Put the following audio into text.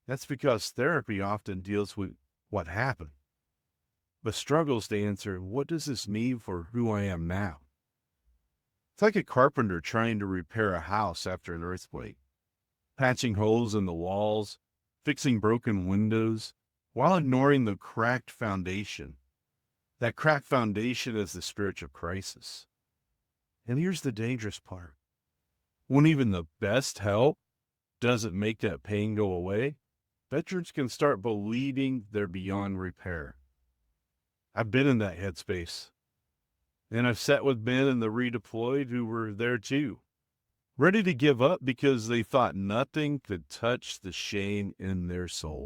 That's because therapy often deals with what happened, but struggles to answer, what does this mean for who I am now? It's like a carpenter trying to repair a house after an earthquake, patching holes in the walls, fixing broken windows, while ignoring the cracked foundation. That cracked foundation is the spiritual crisis. And here's the dangerous part. When even the best help doesn't make that pain go away, veterans can start believing they're beyond repair. I've been in that headspace, and I've sat with men in the redeployed who were there too, ready to give up because they thought nothing could touch the shame in their soul.